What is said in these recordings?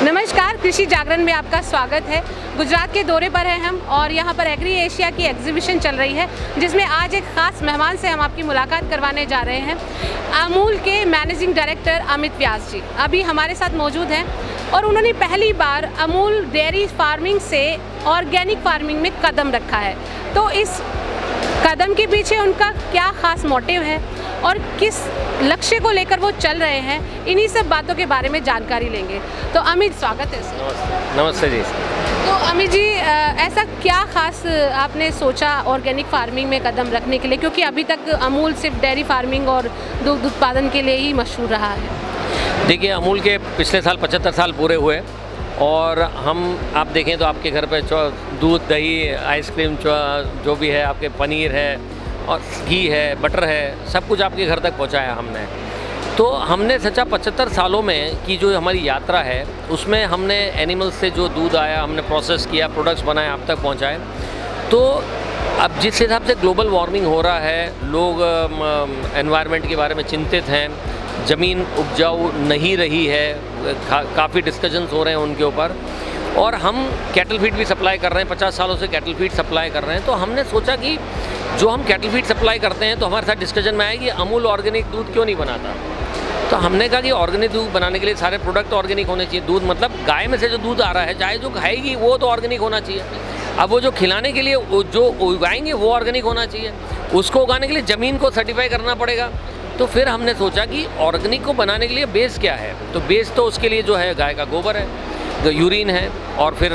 नमस्कार, कृषि जागरण में आपका स्वागत है। गुजरात के दौरे पर हैं हम और यहाँ पर एग्री एशिया की एग्जीबिशन चल रही है, जिसमें आज एक ख़ास मेहमान से हम आपकी मुलाकात करवाने जा रहे हैं। अमूल के मैनेजिंग डायरेक्टर अमित व्यास जी अभी हमारे साथ मौजूद हैं और उन्होंने पहली बार अमूल डेयरी फार्मिंग से ऑर्गेनिक फार्मिंग में कदम रखा है। तो इस कदम के पीछे उनका क्या ख़ास मोटिव है और किस लक्ष्य को लेकर वो चल रहे हैं, इन्हीं सब बातों के बारे में जानकारी लेंगे। तो अमित, स्वागत है सर। नमस्ते जी। तो अमित जी, ऐसा क्या खास आपने सोचा ऑर्गेनिक फार्मिंग में कदम रखने के लिए, क्योंकि अभी तक अमूल सिर्फ डेयरी फार्मिंग और दूध उत्पादन के लिए ही मशहूर रहा है? देखिए, अमूल के पिछले साल 75 साल पूरे हुए और हम आप देखें तो आपके घर पे दूध, दही, आइसक्रीम, जो भी है, आपके पनीर है और घी है, बटर है, सब कुछ आपके घर तक पहुंचाया हमने। तो हमने सच्चा 75 सालों में की जो हमारी यात्रा है, उसमें हमने एनिमल्स से जो दूध आया हमने प्रोसेस किया, प्रोडक्ट्स बनाए, आप तक पहुंचाए। तो अब जिस हिसाब से ग्लोबल वार्मिंग हो रहा है, लोग एनवायरनमेंट के बारे में चिंतित हैं, ज़मीन उपजाऊ नहीं रही है, काफ़ी डिस्कशंस हो रहे हैं उनके ऊपर, और हम कैटल फीड भी सप्लाई कर रहे हैं, 50 सालों से कैटल फीड सप्लाई कर रहे हैं। तो हमने सोचा कि जो हम कैटल फीड सप्लाई करते हैं, तो हमारे साथ डिस्कशन में आया कि अमूल ऑर्गेनिक दूध क्यों नहीं बनाता। तो हमने कहा कि ऑर्गेनिक दूध बनाने के लिए सारे प्रोडक्ट ऑर्गेनिक होने चाहिए। दूध मतलब गाय में से जो दूध आ रहा है, चाहे जो खाएगी वो तो ऑर्गेनिक होना चाहिए। अब वो जो खिलाने के लिए जो उगाएंगे वो ऑर्गेनिक होना चाहिए। उसको उगाने के लिए ज़मीन को सर्टिफाई करना पड़ेगा। तो फिर हमने सोचा कि ऑर्गेनिक को बनाने के लिए बेस क्या है। तो बेस तो उसके लिए जो है गाय का गोबर है, जो यूरिन है, और फिर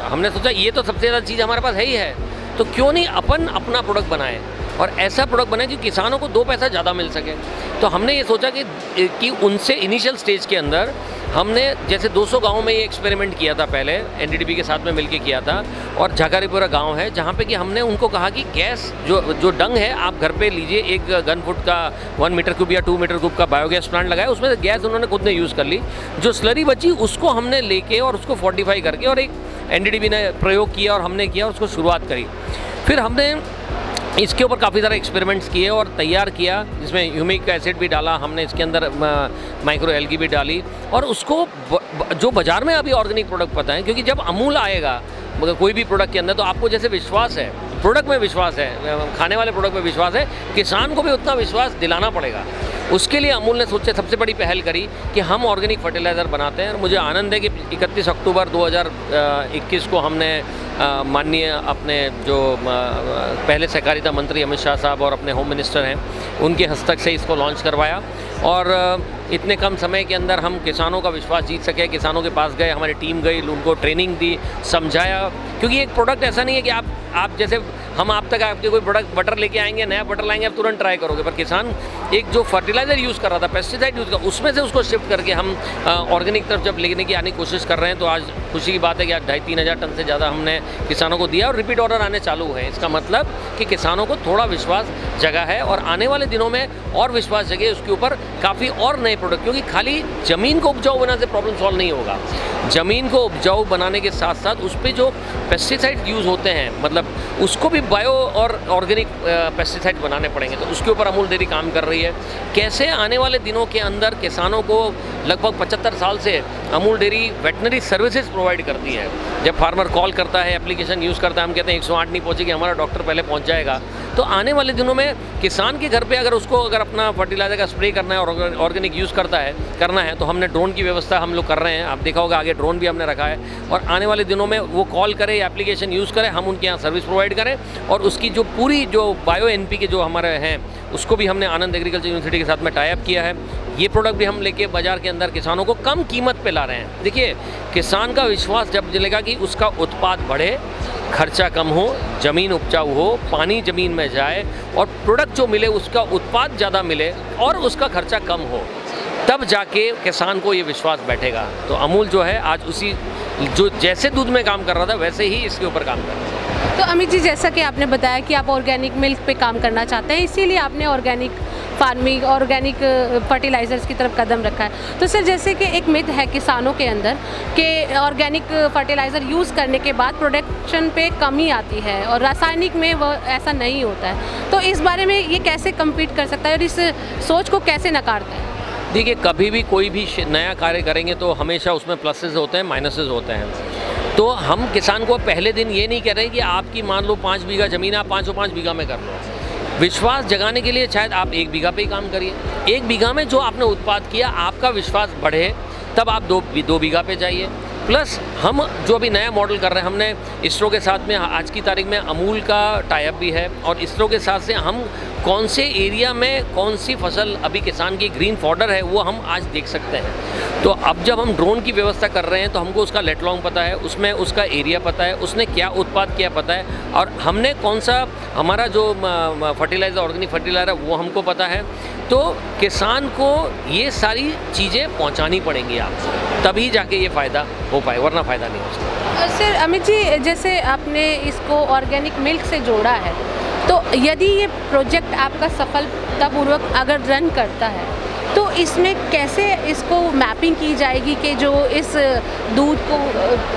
हमने सोचा ये तो सबसे ज़्यादा चीज़ हमारे पास है ही है, तो क्यों नहीं अपन अपना प्रोडक्ट बनाएं और ऐसा प्रोडक्ट बनाएं कि किसानों को 2 पैसा ज़्यादा मिल सके। तो हमने ये सोचा कि उनसे इनिशियल स्टेज के अंदर हमने जैसे 200 गाँव में ये एक्सपेरिमेंट किया था, पहले एनडीडीबी के साथ में मिलके किया था, और झाकारीपुरा गांव है जहाँ पे कि हमने उनको कहा कि गैस जो डंग है आप घर पे लीजिए, 1 घन फुट का 1 मीटर क्यूब या 2 मीटर क्यूब का बायोगैस प्लांट लगाया, उसमें से गैस उन्होंने खुद ने यूज़ कर ली। जो स्लरी बची उसको हमने लेके और उसको फोर्टिफाई करके और एक एनडीडीबी ने प्रयोग किया और हमने किया और उसको शुरुआत करी। फिर हमने इसके ऊपर काफ़ी सारे एक्सपेरिमेंट्स किए और तैयार किया, जिसमें ह्यूमिक एसिड भी डाला हमने, इसके अंदर माइक्रो एल्गी भी डाली, और उसको जो बाज़ार में अभी ऑर्गेनिक प्रोडक्ट पता है, क्योंकि जब अमूल आएगा कोई भी प्रोडक्ट के अंदर, तो आपको जैसे विश्वास है, प्रोडक्ट में विश्वास है, खाने वाले प्रोडक्ट में विश्वास है, किसान को भी उतना विश्वास दिलाना पड़ेगा। उसके लिए अमूल ने सोचे सबसे बड़ी पहल करी कि हम ऑर्गेनिक फर्टिलाइज़र बनाते हैं। और मुझे आनंद है कि 31 अक्टूबर 2021 को हमने माननीय अपने जो पहले सहकारिता मंत्री अमित शाह साहब और अपने होम मिनिस्टर हैं, उनके हस्तक से इसको लॉन्च करवाया, और इतने कम समय के अंदर हम किसानों का विश्वास जीत सके। किसानों के पास गए, हमारी टीम गई, उनको ट्रेनिंग दी, समझाया, क्योंकि एक प्रोडक्ट ऐसा नहीं है कि आप जैसे हम आप तक आपके कोई प्रोडक्ट बटर लेके आएंगे, नया बटर लाएंगे, आप तुरंत ट्राई करोगे। पर किसान एक जो फर्टिलाइज़र यूज़ कर रहा था, पेस्टिसाइड यूज़ कर, उसमें से उसको शिफ्ट करके हम ऑर्गेनिक तरफ जब लेने की आने की कोशिश कर रहे हैं। तो आज खुशी की बात है कि आज 2,500-3 हज़ार टन से ज़्यादा हमने किसानों को दिया और रिपीट ऑर्डर आने चालू है। इसका मतलब कि किसानों को थोड़ा विश्वास जगा है और आने वाले दिनों में और विश्वास जगे उसके ऊपर काफ़ी और नए प्रोडक्ट, क्योंकि खाली ज़मीन को उपजाऊ बनाने से प्रॉब्लम सॉल्व नहीं होगा। ज़मीन को उपजाऊ बनाने के साथ साथ उस पर जो पेस्टिसाइड यूज़ होते हैं, मतलब उसको भी बायो और ऑर्गेनिक पेस्टिसाइड बनाने पड़ेंगे। तो उसके ऊपर अमूल डेयरी काम कर रही है। कैसे आने वाले दिनों के अंदर किसानों को लगभग 75 साल से Amul dairy veterinary services provide करती है। जब फार्मर कॉल करता है, एप्लीकेशन यूज़ करता है, हम कहते हैं 108 नहीं पहुँचेगी, हमारा डॉक्टर पहले पहुँच जाएगा। तो आने वाले दिनों में किसान के घर पे अगर अपना फर्टिलाइज़र का स्प्रे करना है और ऑर्गेनिक यूज़ करना है, तो हमने ड्रोन की व्यवस्था हम लोग कर रहे हैं। आप देखा होगा आगे ड्रोन भी हमने रखा है, और आने वाले दिनों में वो कॉल करे, एप्लीकेशन यूज़ करें, हम उनके यहाँ सर्विस प्रोवाइड करें, और उसकी जो पूरी जो बायो एनपीके जो हमारे हैं, उसको भी हमने आनंद एग्रीकल्चर यूनिवर्सिटी के साथ में टाई अप किया है। ये प्रोडक्ट भी हम लेके बाज़ार के अंदर किसानों को कम कीमत पे ला रहे हैं। देखिए, किसान का विश्वास जब मिलेगा कि उसका उत्पाद बढ़े, खर्चा कम हो, ज़मीन उपजाऊ हो, पानी ज़मीन में जाए और प्रोडक्ट जो मिले उसका उत्पाद ज़्यादा मिले और उसका खर्चा कम हो, तब जाके किसान को ये विश्वास बैठेगा। तो अमूल जो है आज उसी जो जैसे दूध में काम कर रहा था वैसे ही इसके ऊपर काम कर रहा है। तो अमित जी, जैसा कि आपने बताया कि आप ऑर्गेनिक मिल्क पे काम करना चाहते हैं, इसीलिए आपने ऑर्गेनिक फार्मिंग, ऑर्गेनिक फर्टिलाइज़र्स की तरफ कदम रखा है। तो सर, जैसे कि एक मिथ है किसानों के अंदर कि ऑर्गेनिक फर्टिलाइज़र यूज़ करने के बाद प्रोडक्शन पे कमी आती है और रासायनिक में वो ऐसा नहीं होता है। तो इस बारे में ये कैसे कम्पीट कर सकता है और इस सोच को कैसे नकारता है? देखिए, कभी भी कोई भी नया कार्य करेंगे तो हमेशा उसमें प्लसेस होते हैं, माइनसेस होते हैं। तो हम किसान को पहले दिन ये नहीं कह रहे कि आपकी मान लो 5 बीघा ज़मीन आप 5 बीघा में कर लो। विश्वास जगाने के लिए शायद आप 1 बीघा पे ही काम करिए। 1 बीघा में जो आपने उत्पाद किया, आपका विश्वास बढ़े, तब आप 2 बीघा पे जाइए। प्लस हम जो अभी नया मॉडल कर रहे हैं, हमने इसरो के साथ में आज की तारीख में अमूल का टाई अप भी है, और इसरो के साथ से हम कौन से एरिया में कौन सी फसल अभी किसान की ग्रीन फॉडर है वो हम आज देख सकते हैं। तो अब जब हम ड्रोन की व्यवस्था कर रहे हैं तो हमको उसका लेटलॉन्ग पता है, उसमें उसका एरिया पता है, उसने क्या उत्पाद किया पता है, और हमने कौन सा हमारा जो फर्टिलाइज़र, ऑर्गेनिक फर्टिलाइज़र है वो हमको पता है। तो किसान को ये सारी चीज़ें पहुंचानी पड़ेंगी आपको, तभी जाके ये फ़ायदा हो पाए, वरना फ़ायदा नहीं हो सकता। सर अमित जी, जैसे आपने इसको ऑर्गेनिक मिल्क से जोड़ा है, तो यदि ये प्रोजेक्ट आपका सफलतापूर्वक अगर रन करता है तो इसमें कैसे इसको मैपिंग की जाएगी कि जो इस दूध को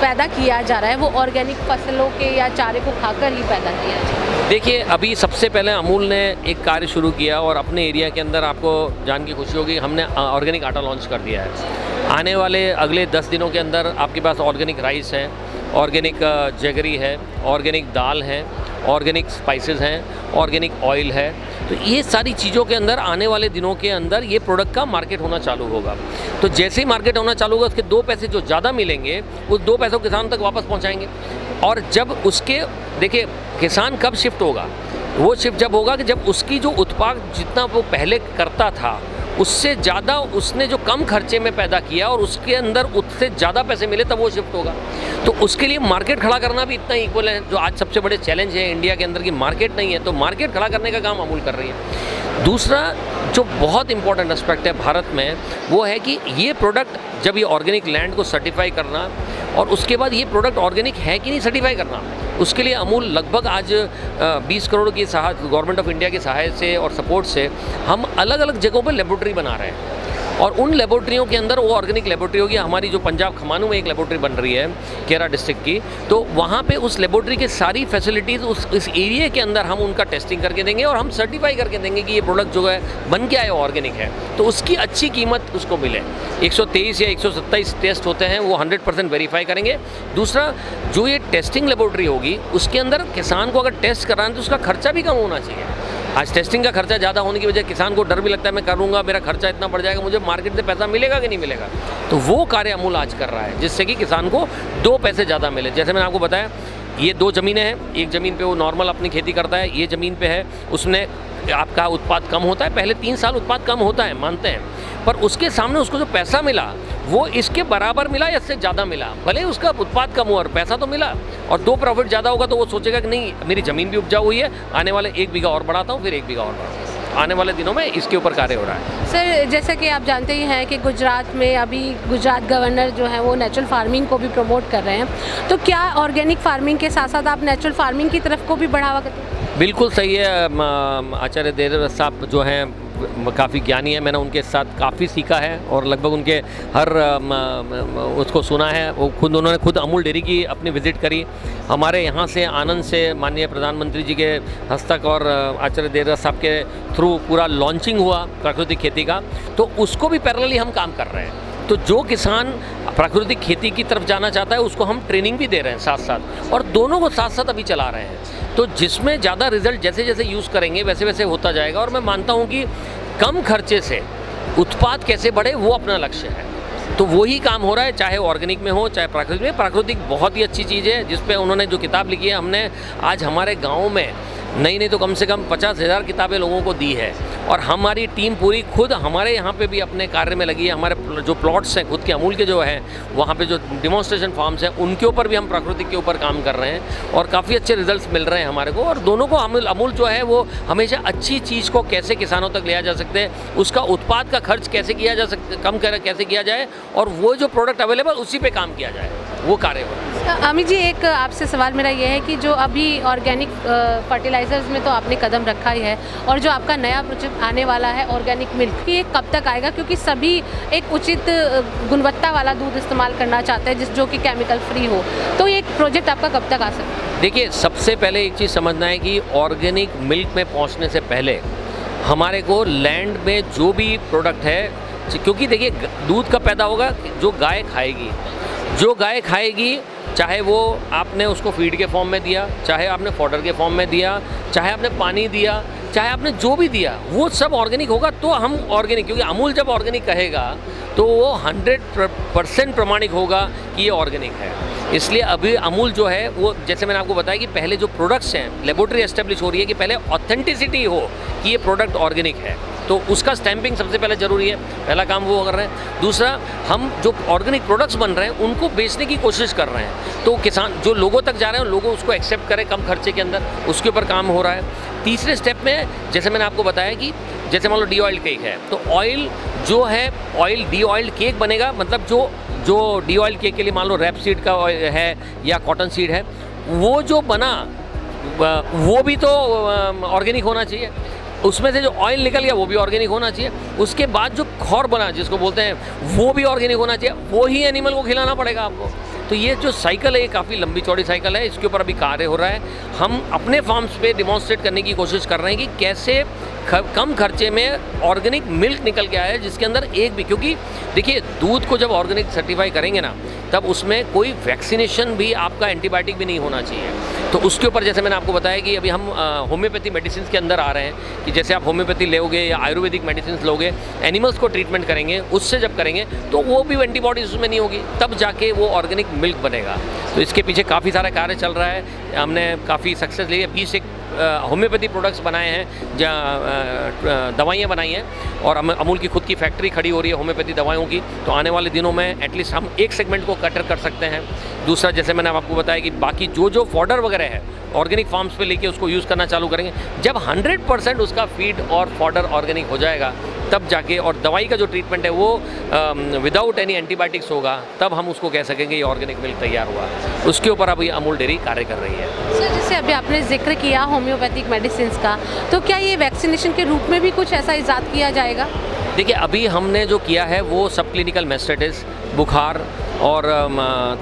पैदा किया जा रहा है वो ऑर्गेनिक फसलों के या चारे को खाकर ही पैदा किया जाए? देखिए, अभी सबसे पहले अमूल ने एक कार्य शुरू किया, और अपने एरिया के अंदर आपको जान की खुशी होगी, हमने ऑर्गेनिक आटा लॉन्च कर दिया है। आने वाले अगले 10 दिनों के अंदर आपके पास ऑर्गेनिक राइस है, ऑर्गेनिक जगरी है, ऑर्गेनिक दाल है, ऑर्गेनिक स्पाइसेस हैं, ऑर्गेनिक ऑयल है। तो ये सारी चीज़ों के अंदर आने वाले दिनों के अंदर ये प्रोडक्ट का मार्केट होना चालू होगा। तो जैसे ही मार्केट होना चालू होगा, उसके 2 पैसे जो ज़्यादा मिलेंगे उस 2 पैसों किसान तक वापस पहुंचाएंगे। और जब उसके, देखिए, किसान कब शिफ्ट होगा, वो शिफ्ट जब होगा कि जब उसकी जो उत्पाद जितना वो पहले करता था उससे ज़्यादा उसने जो कम खर्चे में पैदा किया और उसके अंदर उससे ज़्यादा पैसे मिले, तब वो शिफ्ट होगा। तो उसके लिए मार्केट खड़ा करना भी इतना इक्वल है, जो आज सबसे बड़े चैलेंज है इंडिया के अंदर की मार्केट नहीं है, तो मार्केट खड़ा करने का काम अमूल कर रही है। दूसरा जो बहुत इंपॉर्टेंट एस्पेक्ट है भारत में, वो है कि ये प्रोडक्ट जब ये ऑर्गेनिक लैंड को सर्टिफाई करना, और उसके बाद ये प्रोडक्ट ऑर्गेनिक है कि नहीं सर्टिफाई करना, उसके लिए अमूल लगभग आज 20 करोड़ की गवर्नमेंट ऑफ इंडिया की सहायता से और सपोर्ट से हम अलग अलग जगहों पर लेबोरेटरी बना रहे हैं। और उन लेबोरेटरियों के अंदर वो ऑर्गेनिक लेबोरेटरी होगी। हमारी जो पंजाब खमानू में एक लेबोरेटरी बन रही है केरा डिस्ट्रिक्ट की, तो वहाँ पे उस लेबोरेटरी के सारी फैसिलिटीज़ इस एरिया के अंदर हम उनका टेस्टिंग करके देंगे, और हम सर्टिफाई करके देंगे कि ये प्रोडक्ट जो है बन के आया ऑर्गेनिक है, तो उसकी अच्छी कीमत उसको मिले। 123 या 127 टेस्ट होते हैं, वो 100% वेरीफाई करेंगे। दूसरा, जो ये टेस्टिंग लेबोरेटरी होगी उसके अंदर किसान को अगर टेस्ट कराना तो उसका खर्चा भी कम होना चाहिए। आज टेस्टिंग का खर्चा ज़्यादा होने की वजह किसान को डर भी लगता है, मैं करूँगा मेरा खर्चा इतना बढ़ जाएगा, मुझे मार्केट से पैसा मिलेगा कि नहीं मिलेगा। तो वो कार्य अमूल आज कर रहा है, जिससे कि किसान को 2 पैसे ज़्यादा मिले। जैसे मैंने आपको बताया, ये 2 ज़मीनें हैं, एक ज़मीन पे वो नॉर्मल अपनी खेती करता है, ये ज़मीन पे है उसने आपका उत्पाद कम होता है, पहले 3 साल उत्पाद कम होता है, मानते हैं, पर उसके सामने उसको जो पैसा मिला वो इसके बराबर मिला या इससे ज़्यादा मिला। भले उसका उत्पाद कम हुआ और पैसा तो मिला, और 2 प्रॉफिट ज़्यादा होगा तो वो सोचेगा कि नहीं, मेरी ज़मीन भी उपजाऊ हुई है, आने वाले 1 बीघा और बढ़ाता हूँ, फिर 1 बीघा और बढ़ाता हूँ। आने वाले दिनों में इसके ऊपर कार्य हो रहा है। सर, जैसा कि आप जानते ही हैं कि गुजरात में अभी गुजरात गवर्नर जो है वो नेचुरल फार्मिंग को भी प्रमोट कर रहे हैं, तो क्या ऑर्गेनिक फार्मिंग के साथ साथ आप नेचुरल फार्मिंग की तरफ को भी बढ़ावा करते हैं? बिल्कुल सही है। आचार्य देवव्रत साहब जो हैं काफ़ी ज्ञानी है, मैंने उनके साथ काफ़ी सीखा है, और लगभग उनके हर उसको सुना है। वो उन्होंने खुद अमूल डेयरी की अपनी विज़िट करी। हमारे यहाँ से आनंद से माननीय प्रधानमंत्री जी के हस्तक और आचार्य देवव्रत साहब के थ्रू पूरा लॉन्चिंग हुआ प्राकृतिक खेती का, तो उसको भी पैरेलली हम काम कर रहे हैं। तो जो किसान प्राकृतिक खेती की तरफ जाना चाहता है उसको हम ट्रेनिंग भी दे रहे हैं साथ साथ, और दोनों को साथ साथ अभी चला रहे हैं। तो जिसमें ज़्यादा रिजल्ट जैसे जैसे यूज़ करेंगे वैसे वैसे होता जाएगा, और मैं मानता हूँ कि कम खर्चे से उत्पाद कैसे बढ़े वो अपना लक्ष्य है। तो वही काम हो रहा है, चाहे ऑर्गेनिक में हो चाहे प्राकृतिक में। प्राकृतिक बहुत ही अच्छी चीज़ है, जिस पे उन्होंने जो किताब लिखी है, हमने आज हमारे गाँव में नहीं तो कम से कम 50,000 किताबें लोगों को दी है, और हमारी टीम पूरी खुद हमारे यहाँ पे भी अपने कार्य में लगी है। हमारे जो प्लॉट्स हैं खुद के अमूल के जो हैं, वहाँ पे जो डिमॉन्स्ट्रेशन फार्म्स हैं, उनके ऊपर भी हम प्राकृतिक के ऊपर काम कर रहे हैं, और काफ़ी अच्छे रिजल्ट्स मिल रहे हैं हमारे को। और दोनों को अमूल जो है वो हमेशा अच्छी चीज़ को कैसे किसानों तक लिया जा सकते हैं, उसका उत्पाद का खर्च कैसे किया जा सकता, कम कैसे किया जाए, और वो जो प्रोडक्ट अवेलेबल उसी पर काम किया जाए, वो कार्य हो रहा है। अमित जी, एक आपसे सवाल मेरा ये है कि जो अभी ऑर्गेनिक फर्टिलाइजर्स में तो आपने कदम रखा ही है, और जो आपका नया प्रोजेक्ट आने वाला है ऑर्गेनिक मिल्क, ये कब तक आएगा? क्योंकि सभी एक उचित गुणवत्ता वाला दूध इस्तेमाल करना चाहते हैं जो कि केमिकल फ्री हो, तो ये प्रोजेक्ट आपका कब तक आ सकता है? देखिए, सबसे पहले एक चीज़ समझना है कि ऑर्गेनिक मिल्क में पहुंचने से पहले हमारे को लैंड में जो भी प्रोडक्ट है क्योंकि देखिए दूध कब पैदा होगा, जो गाय खाएगी, चाहे वो आपने उसको फीड के फॉर्म में दिया, चाहे आपने फॉडर के फॉर्म में दिया, चाहे आपने पानी दिया, चाहे आपने जो भी दिया, वो सब ऑर्गेनिक होगा। तो हम ऑर्गेनिक, क्योंकि अमूल जब ऑर्गेनिक कहेगा तो वो 100% प्रमाणिक होगा कि ये ऑर्गेनिक है। इसलिए अभी अमूल जो है वो, जैसे मैंने आपको बताया कि पहले जो प्रोडक्ट्स हैं, लेबोरेटरी एस्टेब्लिश हो रही है कि पहले ऑथेंटिसिटी हो कि ये प्रोडक्ट ऑर्गेनिक है, तो उसका स्टैंपिंग सबसे पहले ज़रूरी है, पहला काम वो कर रहे हैं। दूसरा, हम जो ऑर्गेनिक प्रोडक्ट्स बन रहे हैं उनको बेचने की कोशिश कर रहे हैं, तो किसान जो लोगों तक जा रहे हैं लोगों उसको एक्सेप्ट करें कम खर्चे के अंदर, उसके ऊपर काम हो रहा है। तीसरे स्टेप में जैसे मैंने आपको बताया कि जैसे मान लो डी ऑयल केक है, तो ऑयल जो है, ऑयल डी ऑयल केक बनेगा, मतलब जो डी ऑयल केक के लिए मान लो रैप सीड का है या कॉटन सीड है, वो जो बना वो भी तो ऑर्गेनिक होना चाहिए। उसमें से जो ऑयल निकल गया वो भी ऑर्गेनिक होना चाहिए। उसके बाद जो खौर बना जिसको बोलते हैं वो भी ऑर्गेनिक होना चाहिए, वो ही एनिमल को खिलाना पड़ेगा आपको। तो ये जो साइकिल है ये काफ़ी लंबी चौड़ी साइकिल है, इसके ऊपर अभी कार्य हो रहा है। हम अपने फार्म्स पे डिमॉन्स्ट्रेट करने की कोशिश कर रहे हैं कि कैसे कम खर्चे में ऑर्गेनिक मिल्क निकल के आया है, जिसके अंदर एक भी, क्योंकि देखिए दूध को जब ऑर्गेनिक सर्टिफाई करेंगे ना, तब उसमें कोई वैक्सीनेशन भी, आपका एंटीबायोटिक भी नहीं होना चाहिए। तो उसके ऊपर जैसे मैंने आपको बताया कि अभी हम होम्योपैथी मेडिसिन के अंदर आ रहे हैं कि जैसे आप होम्योपैथी लोगे या आयुर्वेदिक मेडिसिन लोगे, एनिमल्स को ट्रीटमेंट करेंगे, उससे जब करेंगे तो वो भी एंटीबॉडीज उसमें नहीं होगी, तब जाके वो ऑर्गेनिक मिल्क बनेगा। तो इसके पीछे काफ़ी सारा कार्य चल रहा है, हमने काफ़ी सक्सेस ली है। 20 एक होम्योपैथी प्रोडक्ट्स बनाए हैं, जहाँ दवाइयाँ बनाई हैं, और अमूल की खुद की फैक्ट्री खड़ी हो रही है होम्योपैथी दवाइयों की। तो आने वाले दिनों में एटलीस्ट हम एक सेगमेंट को कटर कर सकते हैं। दूसरा, जैसे मैंने आपको बताया कि बाकी जो फॉडर वगैरह है ऑर्गेनिक फार्म्स पे लेके उसको यूज़ करना चालू करेंगे। जब 100% उसका फीड और फॉडर ऑर्गेनिक हो जाएगा, तब जाके, और दवाई का जो ट्रीटमेंट है वो विदाउट एनी एंटीबायोटिक्स होगा, तब हम उसको कह सकेंगे ये ऑर्गेनिक मिल्क तैयार हुआ। उसके ऊपर अभी अमूल डेयरी कार्य कर रही है। सर, जैसे अभी आपने जिक्र किया होम्योपैथिक मेडिसिन का, तो क्या ये वैक्सीनेशन के रूप में भी कुछ ऐसा इजाद किया जाएगा? देखिए, अभी हमने जो किया है वो सब क्लिनिकल मैस्टाइटिस, बुखार और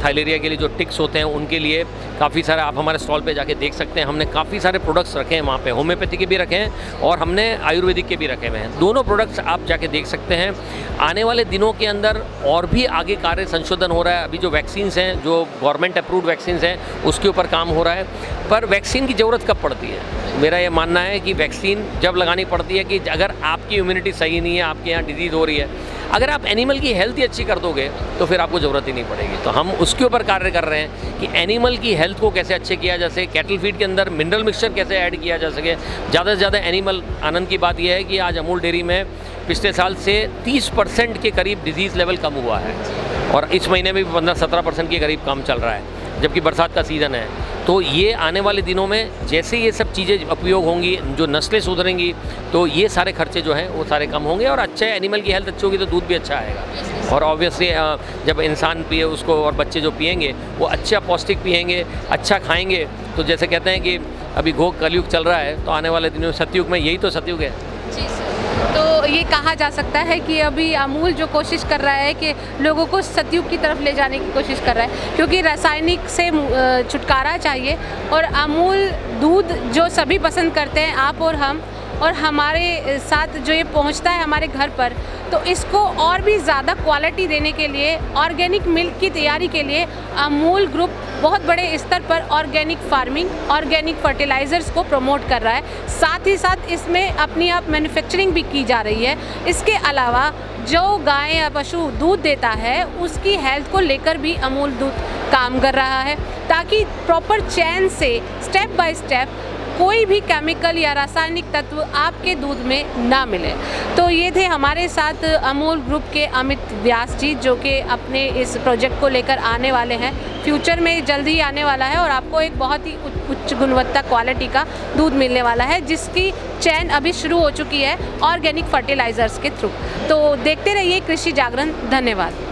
थाइलेरिया के लिए जो टिक्स होते हैं उनके लिए काफ़ी सारे, आप हमारे स्टॉल पे जाके देख सकते हैं, हमने काफ़ी सारे प्रोडक्ट्स रखे हैं वहाँ पे, होम्योपैथी के भी रखे हैं और हमने आयुर्वेदिक के भी रखे हुए हैं। दोनों प्रोडक्ट्स आप जाके देख सकते हैं। आने वाले दिनों के अंदर और भी आगे कार्य संशोधन हो रहा है। अभी जो वैक्सीन्स हैं, जो गवर्नमेंट अप्रूव्ड वैक्सीन्स हैं, उसके ऊपर काम हो रहा है। पर वैक्सीन की ज़रूरत कब पड़ती है? मेरा ये मानना है कि वैक्सीन जब लगानी पड़ती है कि अगर आपकी इम्यूनिटी सही नहीं है, आपके यहाँ डिजीज़ हो रही है, अगर आप एनिमल की हेल्थ ही अच्छी कर दोगे तो फिर आपको ज़रूरत ही नहीं पड़ेगी। तो हम उसके ऊपर कार्य कर रहे हैं कि एनिमल की हेल्थ को कैसे अच्छे किया जा सके, कैटल फीड के अंदर मिनरल मिक्सचर कैसे ऐड किया जा सके, ज़्यादा से ज़्यादा एनिमल। आनंद की बात यह है कि आज अमूल डेयरी में पिछले साल से 30% के करीब डिजीज़ लेवल कम हुआ है, और इस महीने में भी 15-17% के करीब काम चल रहा है, जबकि बरसात का सीज़न है। तो ये आने वाले दिनों में जैसे ये सब चीज़ें उपयोग होंगी, जो नस्लें सुधरेंगी, तो ये सारे खर्चे जो हैं वो सारे कम होंगे, और अच्छे एनिमल की हेल्थ अच्छी होगी तो दूध भी अच्छा आएगा। और ऑब्वियसली जब इंसान पिए उसको, और बच्चे जो पिएंगे वो अच्छा पौष्टिक पिएंगे, अच्छा खाएंगे। तो जैसे कहते हैं कि अभी घोग कलयुग चल रहा है, तो आने वाले दिनों में सतयुग में, यही तो सतयुग है। जी सर, तो ये कहा जा सकता है कि अभी अमूल जो कोशिश कर रहा है कि लोगों को सतयुग की तरफ ले जाने की कोशिश कर रहा है, क्योंकि रासायनिक से छुटकारा चाहिए, और अमूल दूध जो सभी पसंद करते हैं, आप और हम, और हमारे साथ जो ये पहुंचता है हमारे घर पर, तो इसको और भी ज़्यादा क्वालिटी देने के लिए, ऑर्गेनिक मिल्क की तैयारी के लिए अमूल ग्रुप बहुत बड़े स्तर पर ऑर्गेनिक फार्मिंग, ऑर्गेनिक फर्टिलाइज़र्स को प्रमोट कर रहा है। साथ ही साथ इसमें अपनी आप मैन्युफैक्चरिंग भी की जा रही है। इसके अलावा जो गाय या पशु दूध देता है उसकी हेल्थ को लेकर भी अमूल दूध काम कर रहा है, ताकि प्रॉपर चैन से स्टेप बाय स्टेप कोई भी केमिकल या रासायनिक तत्व आपके दूध में ना मिले। तो ये थे हमारे साथ अमूल ग्रुप के अमित व्यास जी, जो कि अपने इस प्रोजेक्ट को लेकर आने वाले हैं। फ्यूचर में जल्द ही आने वाला है और आपको एक बहुत ही उच्च गुणवत्ता क्वालिटी का दूध मिलने वाला है, जिसकी चैन अभी शुरू हो चुकी है ऑर्गेनिक फर्टिलाइज़र्स के थ्रू। तो देखते रहिए कृषि जागरण। धन्यवाद।